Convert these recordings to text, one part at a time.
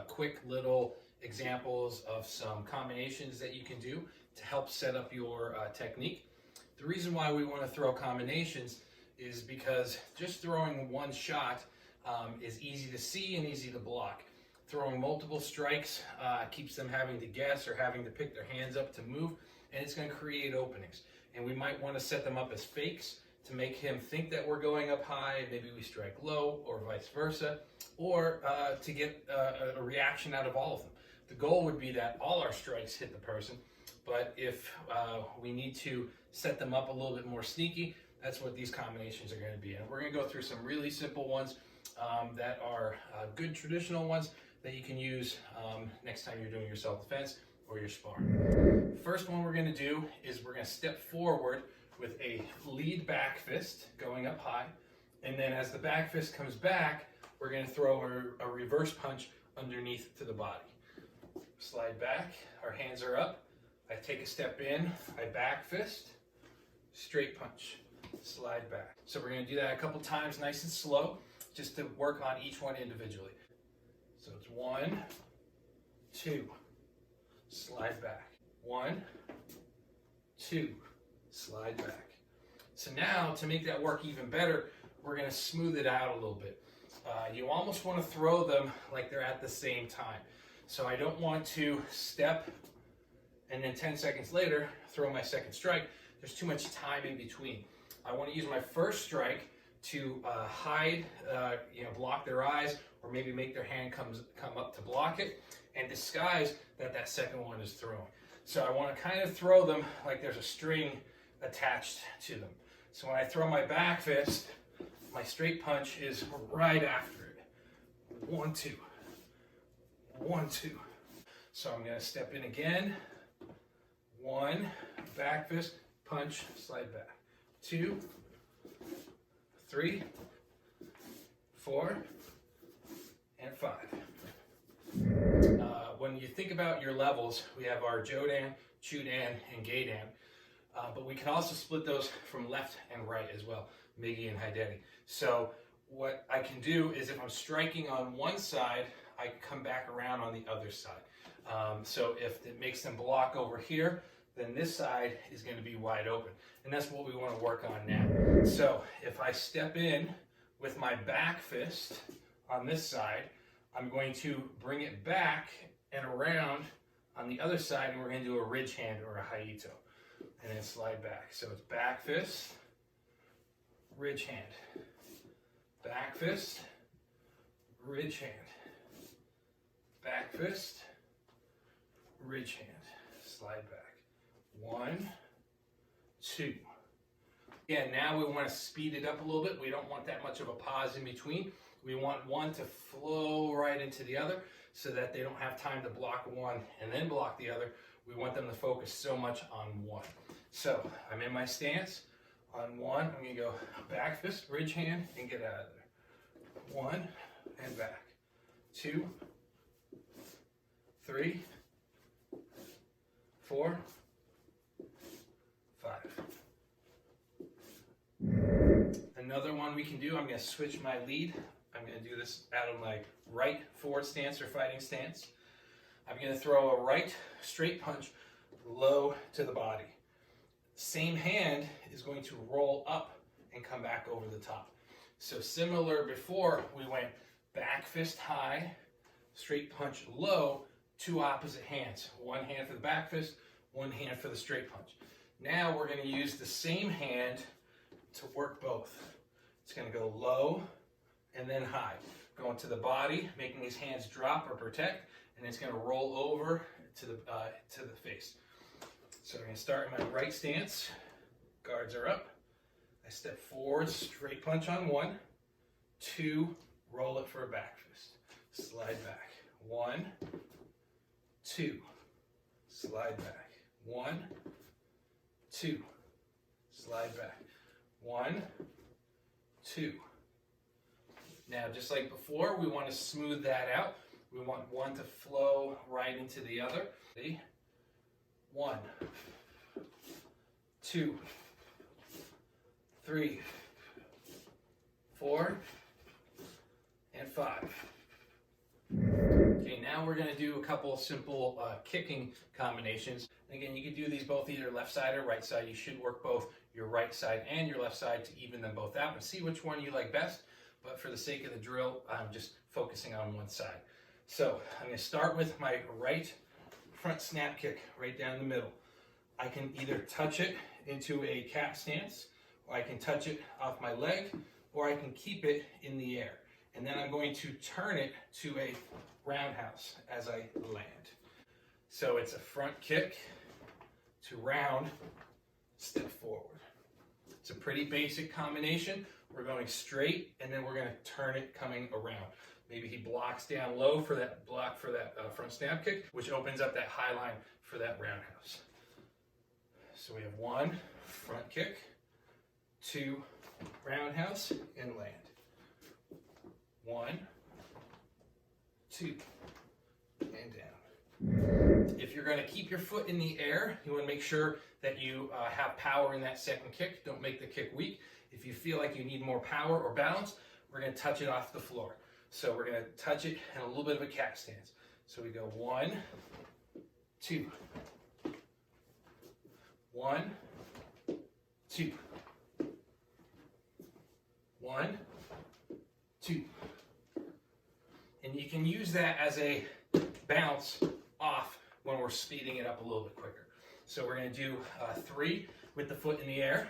quick little examples of some combinations that you can do to help set up your technique. The reason why we want to throw combinations is because just throwing one shot is easy to see and easy to block. Throwing multiple strikes keeps them having to guess or having to pick their hands up to move, and it's going to create openings. And we might want to set them up as fakes to make him think that we're going up high, and maybe we strike low, or vice versa, or to get a reaction out of all of them. The goal would be that all our strikes hit the person, but if we need to set them up a little bit more sneaky, that's what these combinations are going to be. And we're going to go through some really simple ones that are good traditional ones that you can use next time you're doing your self-defense or your sparring. First one we're going to do is we're going to step forward with a lead back fist going up high, and then as the back fist comes back, we're going to throw a reverse punch underneath to the body. Slide back, our hands are up, I take a step in, I back fist, straight punch, slide back. So we're going to do that a couple times nice and slow, just to work on each one individually. So it's 1, 2, slide back, 1, 2, slide back. So now, to make that work even better, we're going to smooth it out a little bit. You almost want to throw them like they're at the same time. So I don't want to step and then 10 seconds later throw my second strike. There's too much time in between. I want to use my first strike to hide, block their eyes, or maybe make their hand come up to block it, and disguise that second one is thrown. So I want to kind of throw them like there's a string attached to them. So when I throw my back fist, my straight punch is right after it. 1, 2. 1, 2. So I'm going to step in again. 1, back fist, punch, slide back. 2, 3, 4, and 5. When you think about your levels, we have our Jodan, Chudan, and Gaidan, but we can also split those from left and right as well, Migi and Haideni. So what I can do is if I'm striking on one side, I can come back around on the other side. So if it makes them block over here, then this side is going to be wide open. And that's what we want to work on now. So if I step in with my back fist on this side, I'm going to bring it back and around on the other side, and we're going to do a ridge hand or a haito. And then slide back. So it's back fist, ridge hand. Back fist, ridge hand. Back fist, ridge hand. Slide back. 1, 2. Again, now we want to speed it up a little bit. We don't want that much of a pause in between. We want one to flow right into the other so that they don't have time to block one and then block the other. We want them to focus so much on one. So I'm in my stance. On 1, I'm going to go back fist, ridge hand, and get out of there. 1, and back. 2, 3, 4, 5. Another one we can do, I'm going to switch my lead. I'm going to do this out of my right forward stance or fighting stance. I'm going to throw a right straight punch low to the body. Same hand is going to roll up and come back over the top. So similar before, we went back fist high, straight punch low, 2 opposite hands. 1 hand for the back fist, 1 hand for the straight punch. Now we're going to use the same hand to work both. It's going to go low and then high. Going to the body, making these hands drop or protect, and it's going to roll over to the face. So I'm going to start in my right stance. Guards are up. I step forward, straight punch on 1, 2, roll it for a back fist. Slide back. 1, 2, slide back. 1, 2, slide back. 1, 2. Now, just like before, we want to smooth that out. We want one to flow right into the other. Ready? 1, 2, 3, 4, and 5. Okay, now we're going to do a couple simple kicking combinations. And again, you can do these both either left side or right side. You should work both your right side and your left side to even them both out and see which one you like best. But for the sake of the drill, I'm just focusing on one side. So I'm going to start with my right front snap kick right down the middle. I can either touch it into a cat stance, or I can touch it off my leg, or I can keep it in the air. And then I'm going to turn it to a roundhouse as I land. So it's a front kick to round, step forward. It's a pretty basic combination. We're going straight, and then we're going to turn it coming around. Maybe he blocks down low for that block for that front snap kick, which opens up that high line for that roundhouse. So we have one front kick, two roundhouse, and land. 1, 2, and down. If you're going to keep your foot in the air, you want to make sure that you have power in that second kick. Don't make the kick weak. If you feel like you need more power or balance, we're going to touch it off the floor. So we're going to touch it in a little bit of a cat stance. So we go 1, 2, 1, 2, 1, 2. And you can use that as a bounce off when we're speeding it up a little bit quicker. So we're going to do 3 with the foot in the air.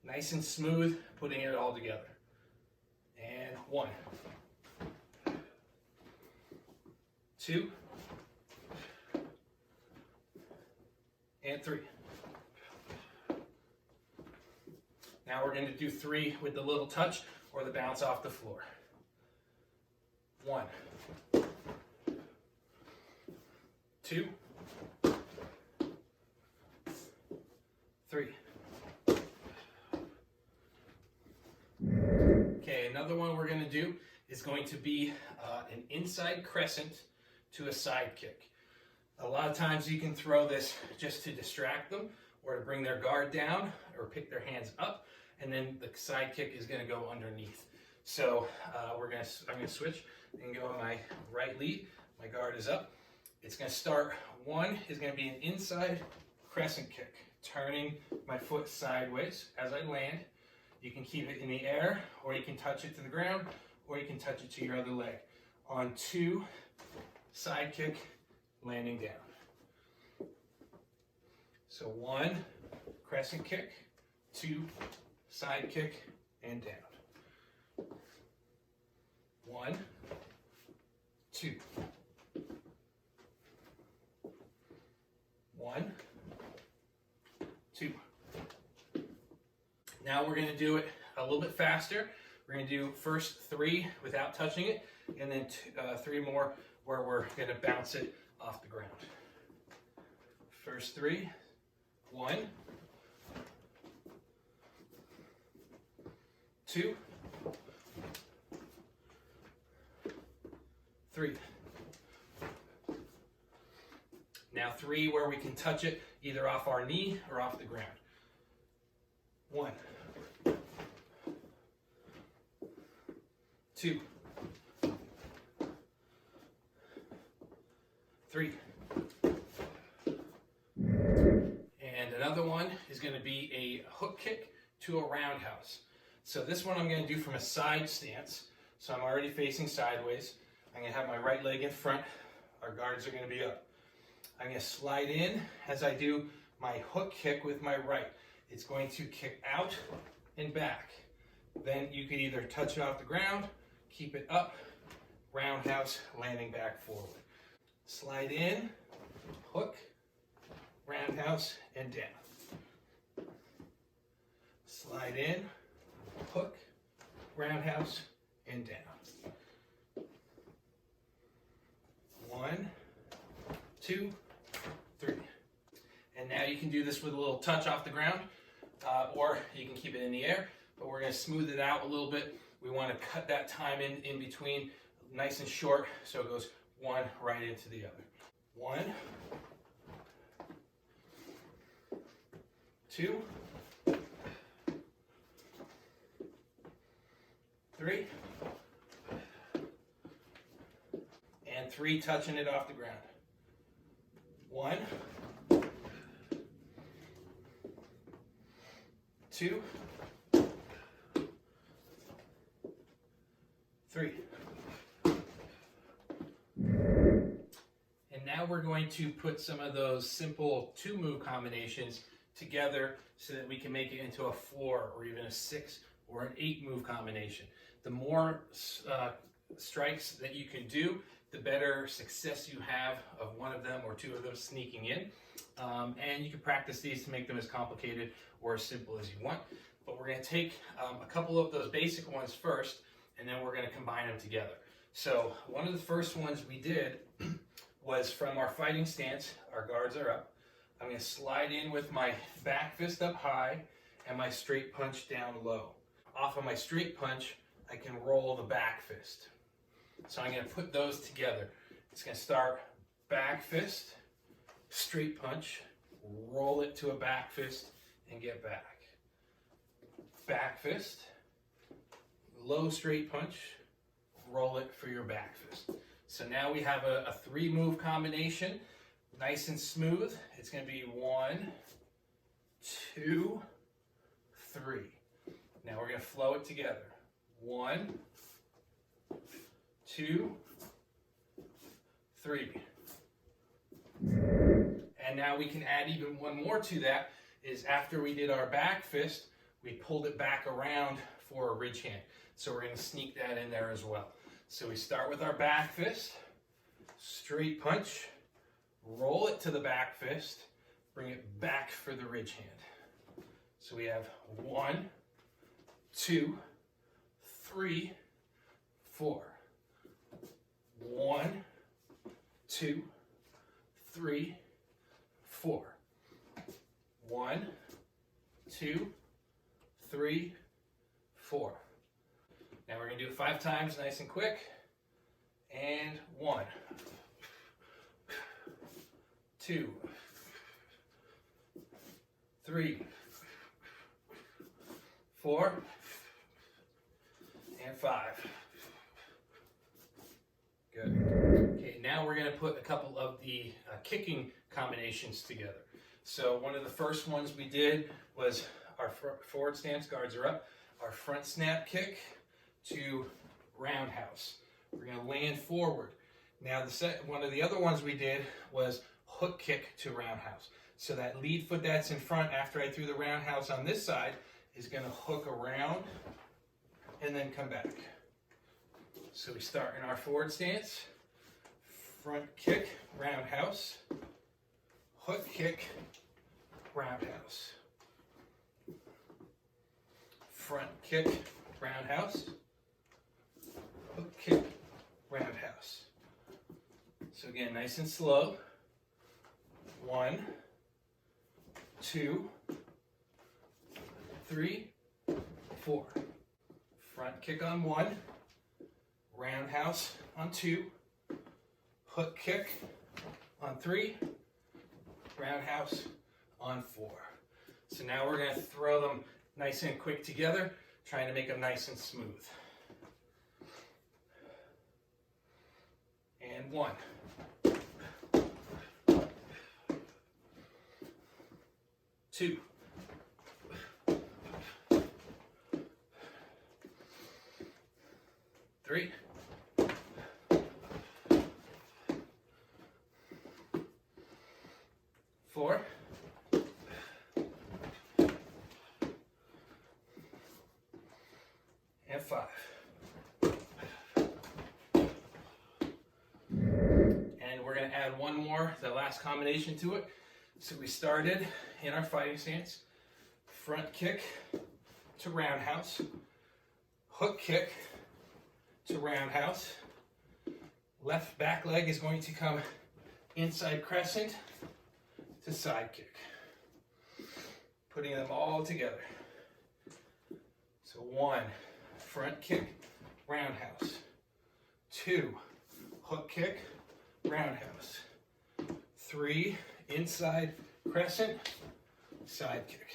Nice and smooth, putting it all together. And 1, 2, and 3. Now we're going to do 3 with the little touch or the bounce off the floor. 1, 2, 3. Okay, another one we're going to do is going to be an inside crescent to a side kick. A lot of times you can throw this just to distract them or to bring their guard down or pick their hands up, and then the side kick is going to go underneath. So I'm going to switch and go on my right lead. My guard is up. It's going to start. 1 is going to be an inside crescent kick, turning my foot sideways as I land. You can keep it in the air, or you can touch it to the ground, or you can touch it to your other leg. On 2, side kick, landing down. So 1, crescent kick, 2, side kick, and down. 1, 2. 1, 2. Now we're going to do it a little bit faster. We're going to do first 3 without touching it, and then 3 more where we're going to bounce it off the ground. First 3. 1, 2, 3. Now 3 where we can touch it either off our knee or off the ground. 1, 2, 3. And another one is going to be a hook kick to a roundhouse. So this one I'm going to do from a side stance. So I'm already facing sideways. I'm going to have my right leg in front. Our guards are going to be up. I'm going to slide in as I do my hook kick with my right. It's going to kick out and back. Then you can either touch it off the ground, keep it up, roundhouse, landing back forward. Slide in, hook, roundhouse, and down. Slide in, hook, roundhouse, and down. 1, 2, 3. And now you can do this with a little touch off the ground, or you can keep it in the air, but we're going to smooth it out a little bit. We want to cut that time in between nice and short, so it goes 1 right into the other. 1, 2, 3, 3 touching it off the ground. 1, 2, 3. And now we're going to put some of those simple 2-move combinations together so that we can make it into a 4 or even a 6 or an 8-move combination. The more strikes that you can do, the better success you have of one of them or 2 of them sneaking in. And you can practice these to make them as complicated or as simple as you want. But we're going to take a couple of those basic ones first, and then we're going to combine them together. So one of the first ones we did was from our fighting stance. Our guards are up. I'm going to slide in with my back fist up high and my straight punch down low. Off of my straight punch, I can roll the back fist. So I'm going to put those together. It's going to start back fist, straight punch, roll it to a back fist, and get back. Back fist, low straight punch, roll it for your back fist. So now we have a 3-move combination, nice and smooth. It's going to be 1, 2, 3. Now we're going to flow it together. 1, 2, 3. And now we can add even one more to that, is after we did our back fist, we pulled it back around for a ridge hand. So we're going to sneak that in there as well. So we start with our back fist, straight punch, roll it to the back fist, bring it back for the ridge hand. So we have 1, 2, 3, 4. 1, 2, 3, 4. 1, 2, 3, 4. Now we're going to do it 5 times, nice and quick. And 1, 2, 3, 4, and 5. Good. Okay, now we're going to put a couple of the kicking combinations together. So one of the first ones we did was our forward stance, guards are up, our front snap kick to roundhouse. We're going to land forward. Now one of the other ones we did was hook kick to roundhouse. So that lead foot that's in front after I threw the roundhouse on this side is going to hook around and then come back. So we start in our forward stance, front kick, roundhouse, hook kick, roundhouse, front kick, roundhouse, hook kick, roundhouse. So again, nice and slow. 1, 2, 3, 4. Front kick on 1, roundhouse on 2, hook kick on 3, roundhouse on 4. So now we're going to throw them nice and quick together, trying to make them nice and smooth. And 1. 2. 3. 4. And 5. And we're going to add one more, the last combination to it. So we started in our fighting stance, front kick to roundhouse, hook kick to roundhouse, left back leg is going to come inside crescent to side kick. Putting them all together. So 1, front kick, roundhouse. 2, hook kick, roundhouse. 3, inside crescent, side kick.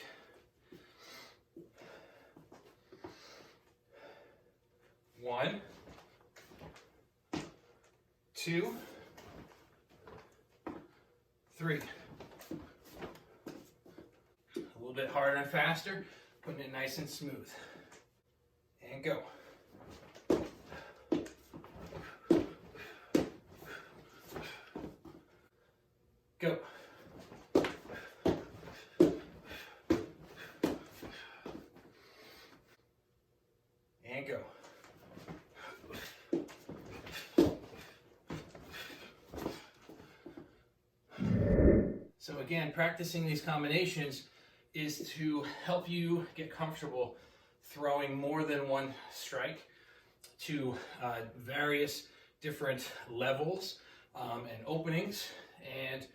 1, 2, 3. A little bit harder and faster, putting it nice and smooth. And go. Go. And go. So again, practicing these combinations is to help you get comfortable throwing more than one strike to various different levels and openings, and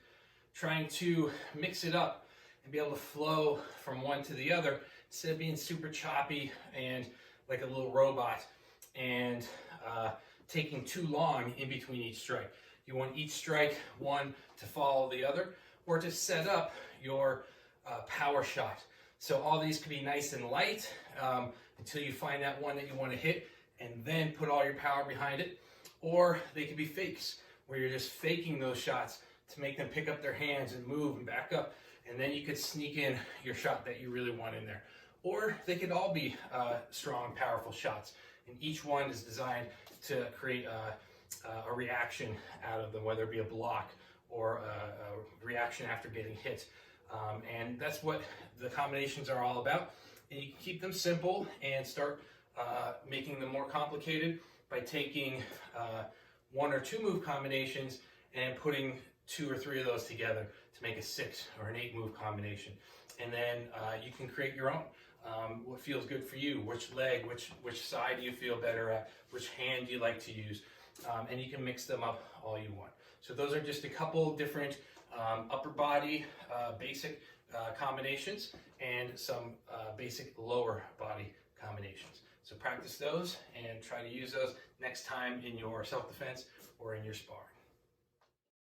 trying to mix it up and be able to flow from one to the other instead of being super choppy and like a little robot and taking too long in between each strike. You want each strike, one, to follow the other, or to set up your power shot. So all these can be nice and light until you find that one that you want to hit, and then put all your power behind it. Or they can be fakes, where you're just faking those shots to make them pick up their hands and move and back up, and then you could sneak in your shot that you really want in there. Or they could all be strong, powerful shots, and each one is designed to create a reaction out of them, whether it be a block or a reaction after getting hit. And that's what the combinations are all about. And you can keep them simple and start making them more complicated by taking 1 or 2 move combinations and putting 2 or 3 of those together to make a 6 or an 8 move combination. And then you can create your own. What feels good for you, which leg, which side do you feel better at, which hand do you like to use, and you can mix them up all you want. So those are just a couple different upper body basic combinations and some basic lower body combinations. So practice those and try to use those next time in your self-defense or in your sparring.